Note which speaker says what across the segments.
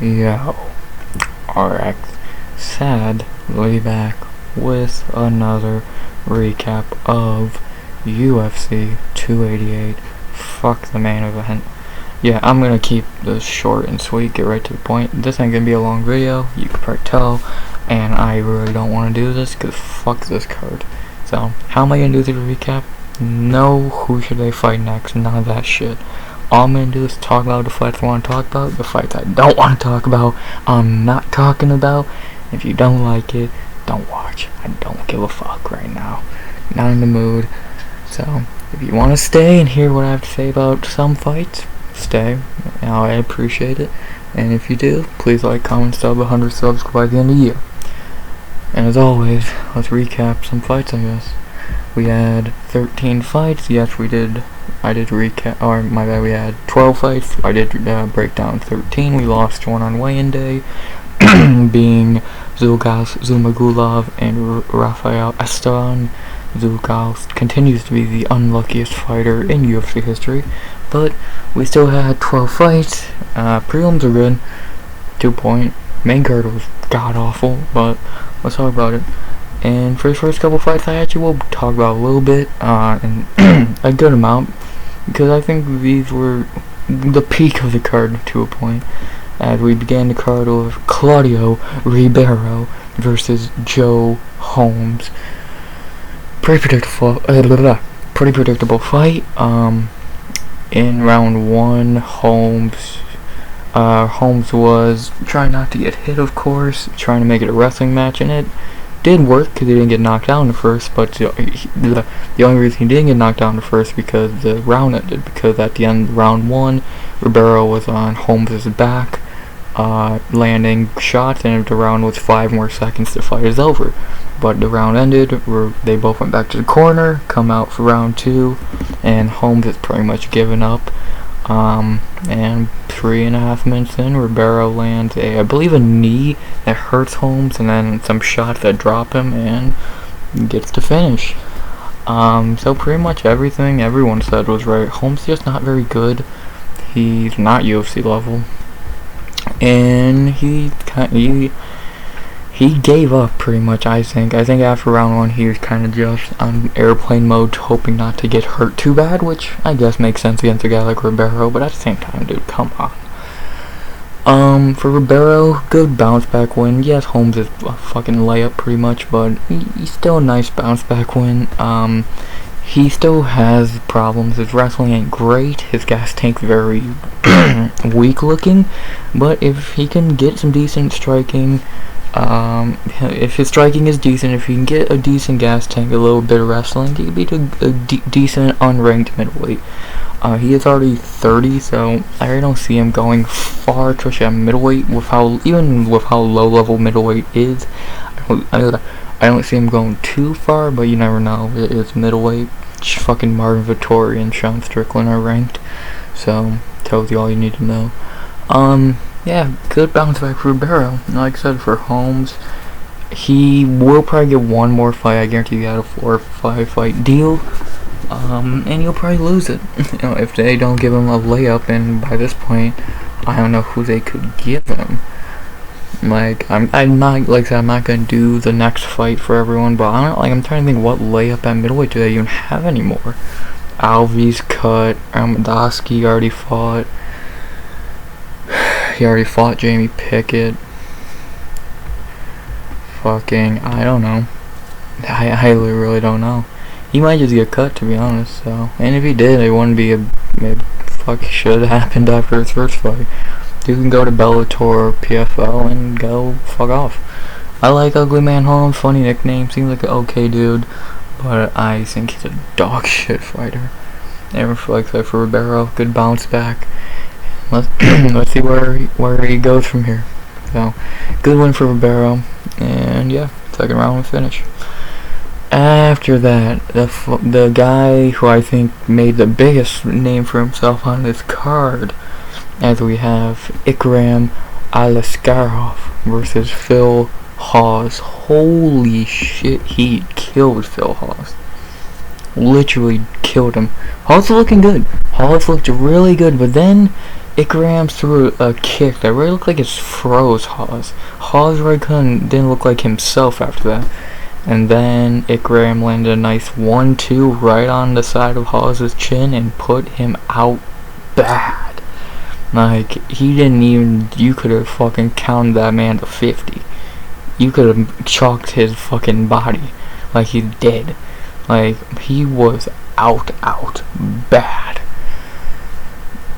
Speaker 1: Yo, RX, sadly back with another recap of UFC 288. Fuck the main event. Yeah, I'm gonna keep this short and sweet, get right to the point. This ain't gonna be a long video, you can probably tell, and I really don't want to do this because fuck this card. So, how am I gonna do the recap? No, who should they fight next, none of that shit. All I'm gonna do is talk about the fights I want to talk about, the fights I don't want to talk about, I'm not talking about. If you don't like it, don't watch. I don't give a fuck right now. Not in the mood. So, if you want to stay and hear what I have to say about some fights, stay. I appreciate it. And if you do, please like, comment, sub, 100 subs by the end of the year. And as always, let's recap some fights, I guess. We had 13 fights. Yes, we did. I did recap, or my bad, we had 12 fights. I did break down 13. We lost one on weigh-in day, being Zulgas Zumagulov and Rafael Esteban. Zulgas continues to be the unluckiest fighter in UFC history, but we still had 12 fights. Prelims are good. 2 point. Main card was god awful, but let's talk about it. And for the first couple fights, I actually will talk about a little bit, and a good amount, because I think these were the peak of the card to a point. As we began the card with Claudio Ribeiro versus Joe Holmes. Pretty predictable fight. In round 1, Holmes was trying not to get hit, of course, trying to make it a wrestling match, and it did work because he didn't get knocked out in the first, but the only reason he didn't get knocked out in the first because the round ended, because at the end of round 1, Ribeiro was on Holmes' back, landing shots, and if the round was 5 more seconds, the fight is over. But the round ended, they both went back to the corner, come out for round 2, and Holmes is pretty much given up. And 3.5 minutes in, Ribeiro lands I believe a knee that hurts Holmes, and then some shots that drop him, and gets to finish. So pretty much everything everyone said was right. Holmes just not very good. He's not UFC level, and he gave up pretty much. I think after round 1 he was kind of just on airplane mode, hoping not to get hurt too bad, which I guess makes sense against a guy like Ribeiro, but at the same time, dude, come on. For Ribeiro, good bounce back win. Yes, Holmes is a fucking layup pretty much, but he's still a nice bounce back win. He still has problems. His wrestling ain't great. His gas tank's very weak looking, but if he can get some decent striking, if his striking is decent, if he can get a decent gas tank, a little bit of wrestling, he could be a decent unranked middleweight. He is already 30, so I really don't see him going far, especially at middleweight, even with how low level middleweight is. I don't see him going too far, but you never know. It is middleweight. Fucking Marvin Vettori and Sean Strickland are ranked, so tells you all you need to know. Yeah, good bounce back for Ribeiro. Like I said, for Holmes, he will probably get one more fight. I guarantee you, had a 4 or 5 fight deal, and he'll probably lose it. If they don't give him a layup, and by this point, I don't know who they could give him. Like, I'm not gonna do the next fight for everyone, but I'm trying to think what layup at middleweight do they even have anymore. Alves cut. Almadowski already fought. He already fought Jamie Pickett. I don't know. I really don't know. He might just get cut, to be honest. So, and if he did, it wouldn't be should have happened after his first fight. You can go to Bellator or PFL and go fuck off. I like Ugly Man Holmes, funny nickname, seems like an okay dude, but I think he's a dog shit fighter. And like that for Ribeiro, good bounce back. Let's see where he goes from here. So, good win for Ribeiro, and yeah, second round we finish. After that, the guy who I think made the biggest name for himself on this card, as we have Ikram Aliskerov versus Phil Hawes. Holy shit, he killed Phil Hawes. Literally killed him. Hawes looking good. Hawes looked really good, but then Ikram threw a kick that really looked like it froze Hawes. Hawes right didn't look like himself after that. And then Ikram landed a nice 1-2 right on the side of Hawes' chin and put him out bad. Like, he didn't even, you could have fucking counted that man to 50. You could have chalked his fucking body like he's dead. Like, he was out bad.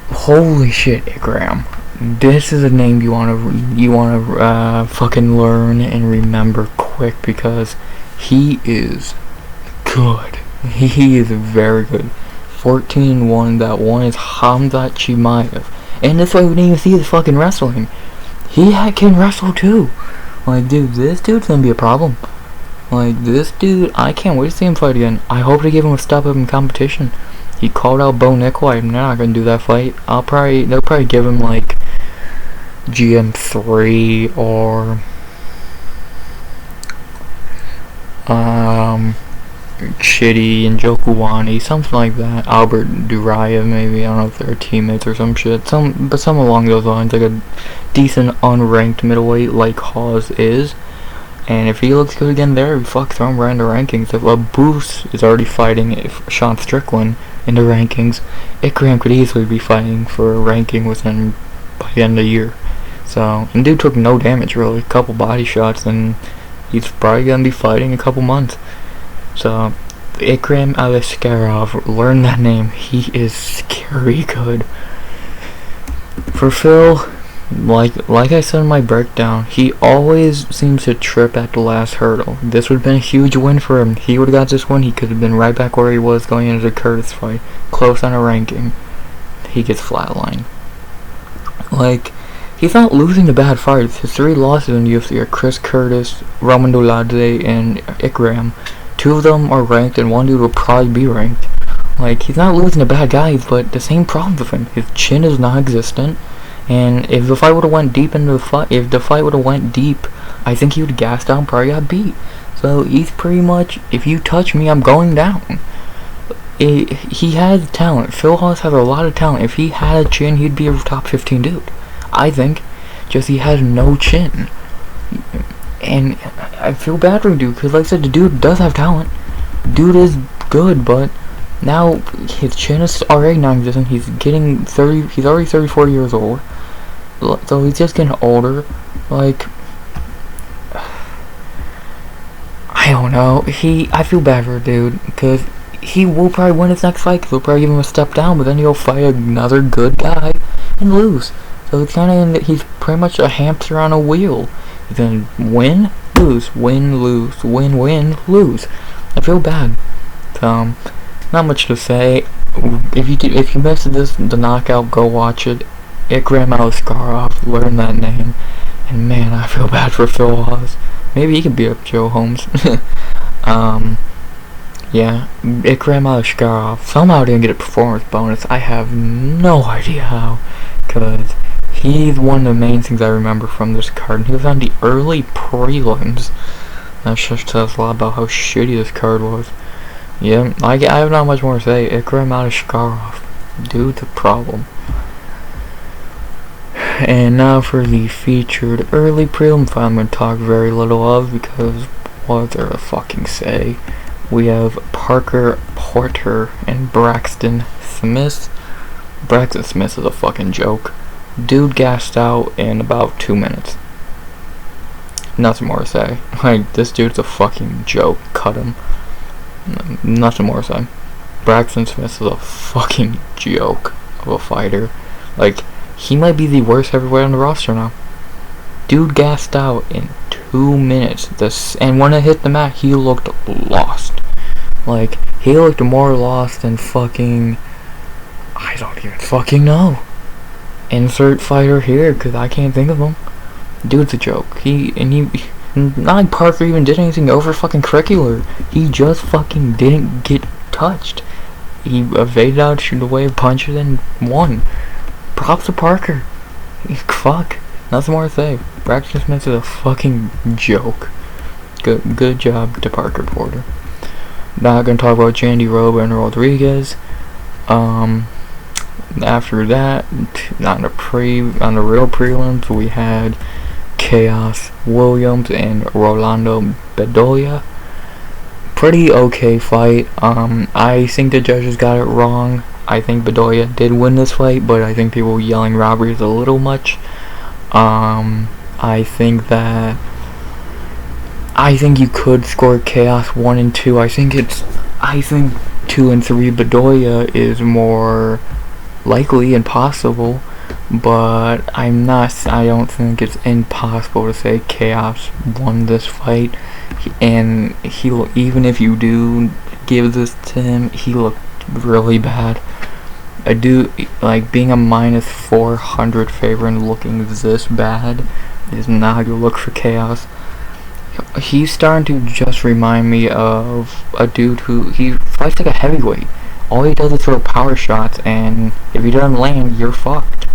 Speaker 1: Holy shit, Ikram. This is a name you wanna fucking learn and remember quick, because he is good. He is very good. 14-1. That one is Hamzat Chimaev. And that's why we didn't even see his fucking wrestling. He can wrestle too. Like, dude, this dude's gonna be a problem. Like, this dude, I can't wait to see him fight again. I hope they give him a step up in competition. He called out Bo Nickel. I'm not gonna do that fight. They'll probably give him like GM3 or Chitty and Jokuwani, something like that. Albert Duraya, maybe. I don't know if they're teammates or some shit. Some along those lines, like a decent unranked middleweight like Hawes is. And if he looks good again there, fuck, throw him right in the rankings. If Abus is already fighting Sean Strickland in the rankings, Ikram could easily be fighting for a ranking within by the end of the year. So, and dude took no damage really, a couple body shots, and he's probably gonna be fighting in a couple months. So, Ikram Aliskerov, learn that name. He is scary good. For Phil, like I said in my breakdown, he always seems to trip at the last hurdle. This would have been a huge win for him. He would have got this one. He could have been right back where he was going into the Curtis fight, close on a ranking. He gets flatlined. Like, he's not losing to bad fights. His 3 losses in the UFC are Chris Curtis, Roman Dolidze, and Ikram. 2 of them are ranked, and 1 dude will probably be ranked. Like, he's not losing to bad guys, but the same problem with him. His chin is non-existent, and if the fight would have went deep into the fight, I think he would have gassed out and probably got beat. So he's pretty much, if you touch me, I'm going down. He has talent. Phil Hawes has a lot of talent. If he had a chin, he'd be a top 15 dude. I think. Just he has no chin. And I feel bad for him, dude, because like I said, the dude does have talent. Dude is good, but now his chin is already non-existent. He's getting 30. He's already 34 years old. So he's just getting older. Like, I don't know. I feel bad for a dude, because he will probably win his next fight. Cause they'll probably give him a step down, but then he'll fight another good guy and lose. So it's kind of, he's pretty much a hamster on a wheel. He's gonna win, lose, win, lose, win, win, lose. I feel bad. So, not much to say. If you missed the knockout, go watch it. Ikram Aliskerov, learn that name. And man, I feel bad for Phil Hawes. Maybe he could beat up Joe Holmes. Yeah, Ikram Aliskerov somehow didn't get a performance bonus. I have no idea how, because he's one of the main things I remember from this card. And he was on the early prelims. That just tells a lot about how shitty this card was. Yeah, I have not much more to say. Ikram Aliskerov, dude's a problem. And now for the featured early prelim fight, I'm going to talk very little of, because what is there to fucking say? We have Parker Porter and Braxton Smith. Braxton Smith is a fucking joke. Dude gassed out in about 2 minutes. Nothing more to say. Like, this dude's a fucking joke. Cut him. Nothing more to say. Braxton Smith is a fucking joke of a fighter. Like, he might be the worst heavyweight on the roster now. Dude gassed out in 2 minutes. And when it hit the mat, he looked lost. Like, he looked more lost than fucking, I don't even fucking know. Insert fighter here, because I can't think of him. Dude's a joke. Not like Parker even did anything over fucking curricular. He just fucking didn't get touched. He evaded out the way of punches and won. Props to Parker. Fuck. Nothing more to say. Braxton Smith is a fucking joke. Good job to Parker Porter. Not gonna talk about Jandy Roba and Rodriguez. After that, on the real prelims, we had Chaos Williams and Rolando Bedoya. Pretty okay fight. I think the judges got it wrong. I think Bedoya did win this fight, but I think people were yelling robberies a little much. I think you could score Chaos 1 and 2. I think 2 and 3 Bedoya is more likely and possible, but I don't think it's impossible to say Chaos won this fight. And even if you do give this to him, he looked really bad. I do like being a minus 400 favorite and looking this bad is not a good look for Chaos. He's starting to just remind me of a dude who he fights like a heavyweight. All he does is throw power shots, and if he doesn't land, you're fucked.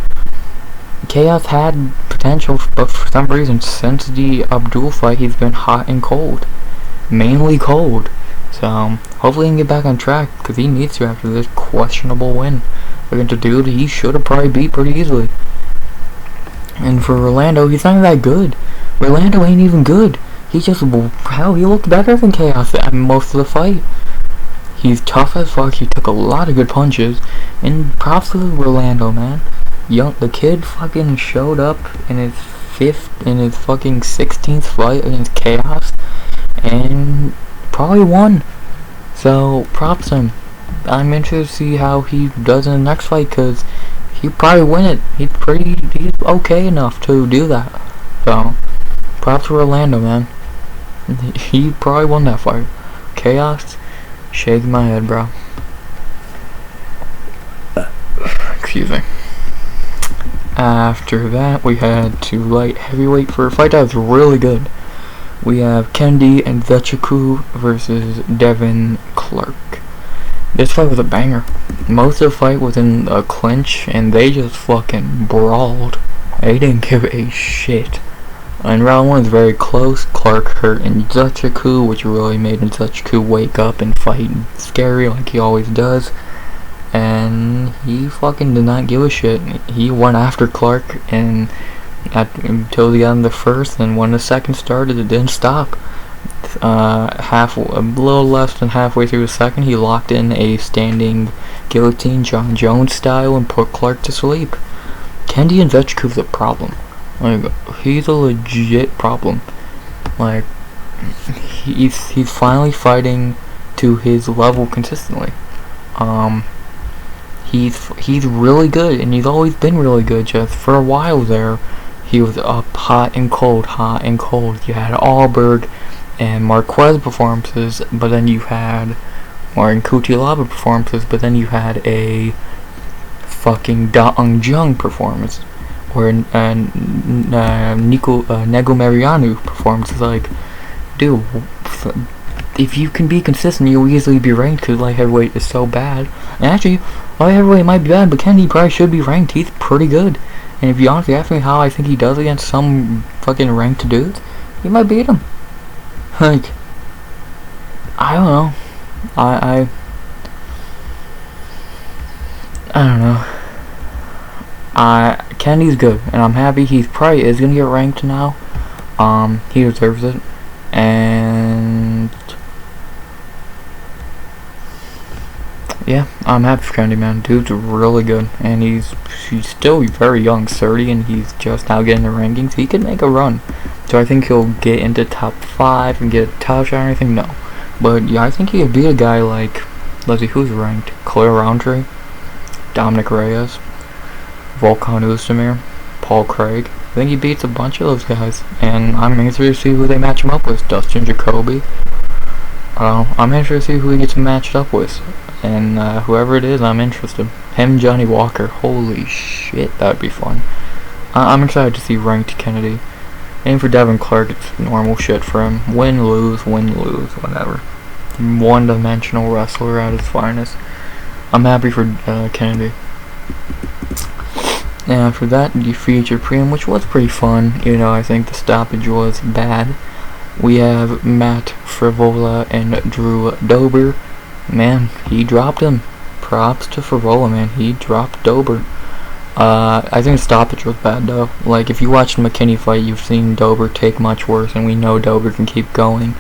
Speaker 1: Chaos had potential, but for some reason, since the Abdul fight, he's been hot and cold. Mainly cold. So, hopefully he can get back on track, because he needs to after this questionable win against a dude he should have probably beat pretty easily. And for Rolando, he's not that good. Rolando ain't even good. He looked better than Chaos at most of the fight. He's tough as fuck. He took a lot of good punches, and props to Rolando, man. The kid fucking showed up in his fucking 16th fight against Chaos, and probably won. So props to him. I'm interested to see how he does in the next fight, cause he'd probably win it. He's okay enough to do that. So props to Rolando, man. He probably won that fight. Chaos. Shaking my head, bro. Excuse me. After that, we had 2 light heavyweight for a fight that was really good. We have Kendi and Zechiku versus Devin Clark. This fight was a banger. Most of the fight was in a clinch, and they just fucking brawled. They didn't give a shit. And round 1 was very close. Clark hurt Nzechuku, which really made Nzechuku wake up and fight scary like he always does. And he fucking did not give a shit. He went after Clark and until the end of the first, and when the second started, it didn't stop. A little less than halfway through the second, he locked in a standing guillotine, John Jones style, and put Clark to sleep. Kendi Nzechuku's a problem. Like, he's a legit problem. Like, he's finally fighting to his level consistently. He's really good, and he's always been really good. Just for a while there, he was up hot and cold, hot and cold. You had Alberg and Marquez performances, but then you had Kutilaba performances, but then you had a fucking Daang Jung performance. Or Nego Mariano performances. Like, dude, if you can be consistent, you'll easily be ranked, because light heavyweight is so bad. And actually, light heavyweight might be bad, but Kendi probably should be ranked. He's pretty good. And if you honestly ask me how I think he does against some fucking ranked dudes, he might beat him. Like, I don't know. I don't know. Kendi's good, and I'm happy he probably is gonna get ranked now. He deserves it, and yeah, I'm happy for Kendi, man. Dude's really good, and he's still very young, 30, and he's just now getting the rankings. He could make a run, so I think he'll get into top 5 and get a top shot or anything. No, but yeah, I think he could beat a guy like, let's see, who's ranked? Claire Roundtree, Dominic Reyes, Volkan Oezdemir, Paul Craig. I think he beats a bunch of those guys, and I'm interested to see who they match him up with. Dustin Jacoby. I'm interested to see who he gets matched up with, and whoever it is, I'm interested. Him, Johnny Walker. Holy shit, that'd be fun. I'm excited to see ranked Kennedy. And for Devin Clark, it's normal shit for him. Win, lose, whatever. One-dimensional wrestler at his finest. I'm happy for Kennedy. And after that, you featured Prelim, which was pretty fun. You know, I think the stoppage was bad. we have Matt Frivola and Drew Dober. Man, he dropped him. Props to Frivola, man. He dropped Dober. I think the stoppage was bad though. Like, if you watched the McKinney fight, you've seen Dober take much worse, and we know Dober can keep going.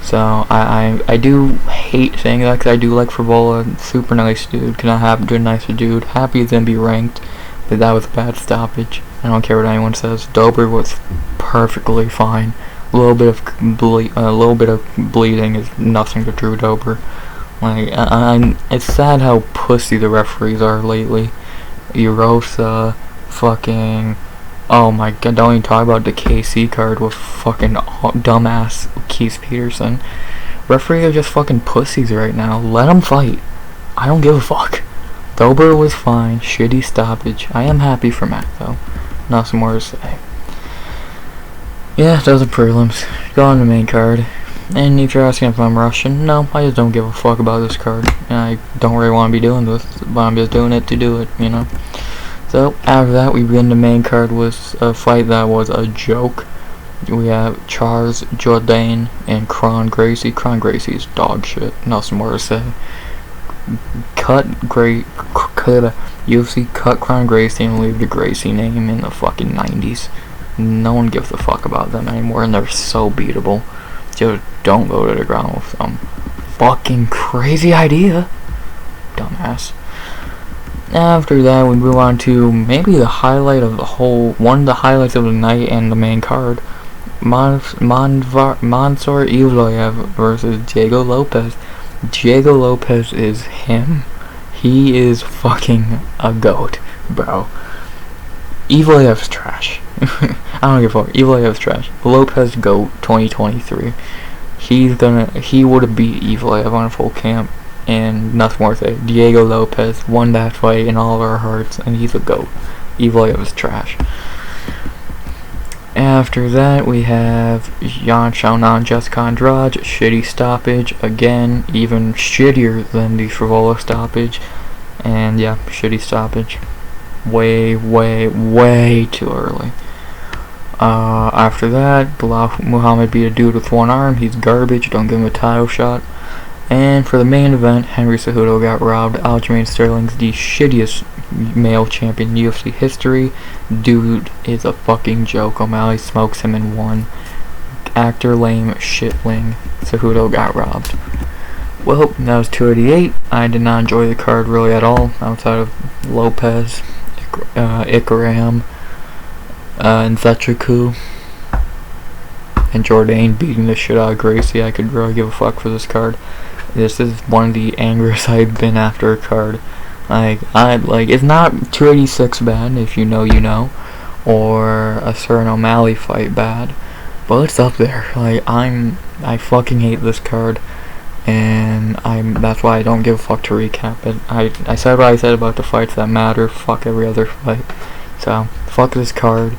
Speaker 1: So I do hate saying that, because I do like Frivola. Super nice dude. Could not have been a nicer dude. Happy to be ranked, but that was a bad stoppage. I don't care what anyone says. Dober was perfectly fine. A little bit of bleeding is nothing to Drew Dober. Like, it's sad how pussy the referees are lately. Erosa, fucking, oh my god, don't even talk about the KC card with fucking dumbass Keith Peterson. Referees are just fucking pussies right now. Let them fight. I don't give a fuck. Dober was fine. Shitty stoppage. I am happy for Matt though. Nothing more to say. Yeah, those are prelims. Go on the main card. And if you're asking if I'm Russian, no, I just don't give a fuck about this card. And I don't really want to be doing this, but I'm just doing it to do it, you know. So, after that, we begin the main card with a fight that was a joke. We have Charles Jourdain and Kron Gracie. Kron Gracie is dog shit. Nothing more to say. UFC cut Kron Gracie and leave the Gracie name in the fucking 90s. No one gives a fuck about them anymore, and they're so beatable. Just don't go to the ground with some fucking crazy idea, dumbass. After that, we move on to maybe the highlight of the whole, one of the highlights of the night and the main card. Mansour Evloev versus Diego Lopez. Diego Lopez is him. He is fucking a goat, bro. Evloev's trash. I don't give a fuck. Evloev's trash. Lopez GOAT 2023. He would have beat Evloev on a full camp, and nothing more to say. Diego Lopez won that fight in all of our hearts, and he's a GOAT. Evloev is trash. After that, we have Yan Xiaonan, Jessica Andrade. Shitty stoppage. Again, even shittier than the Frivola stoppage. And yeah, shitty stoppage. Way too early. After that, Bilal Muhammad beat a dude with one arm. He's garbage. Don't give him a title shot. And for the main event, Henry Cejudo got robbed. Aljamain Sterling's the shittiest male champion in UFC history. Dude is a fucking joke. O'Malley smokes him in one. Actor lame shitling. Cejudo got robbed. Well, that was 288. I did not enjoy the card really at all, outside of Lopez, Ikaram, and Zetriku, and Jourdain beating the shit out of Gracie. I could really give a fuck for this card. This is one of the angriest I've been after a card. It's not 286 bad, if you know, you know, or a Cerrone O'Malley fight bad, but it's up there. I fucking hate this card. And that's why I don't give a fuck to recap it. I said what I said about the fights that matter. Fuck every other fight. So, fuck this card.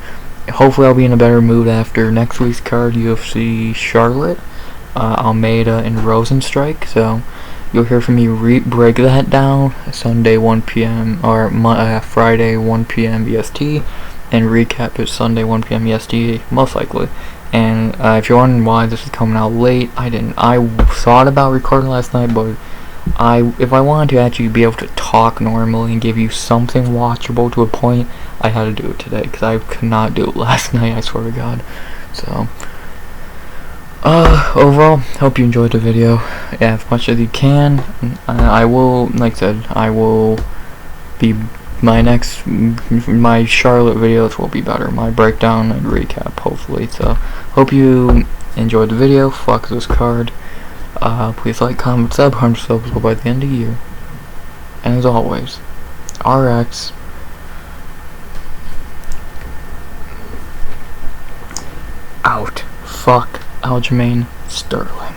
Speaker 1: Hopefully I'll be in a better mood after next week's card, UFC Charlotte, Almeida, and Rosenstrike. So, you'll hear from me break that down Sunday 1 p.m. or Friday 1 p.m. EST, and recap it Sunday 1 p.m. EST, most likely. And if you're wondering why this is coming out late, I thought about recording last night, but if I wanted to actually be able to talk normally and give you something watchable to a point, I had to do it today, because I could not do it last night, I swear to God. So, overall, hope you enjoyed the video, as much as you can. I will, like I said, I will be, my Charlotte videos will be better, my breakdown and recap, hopefully. So, hope you enjoyed the video. Fuck this card. Please like, comment, sub, 100 subs by the end of the year. And as always, RX out. Fuck Aljamain Sterling.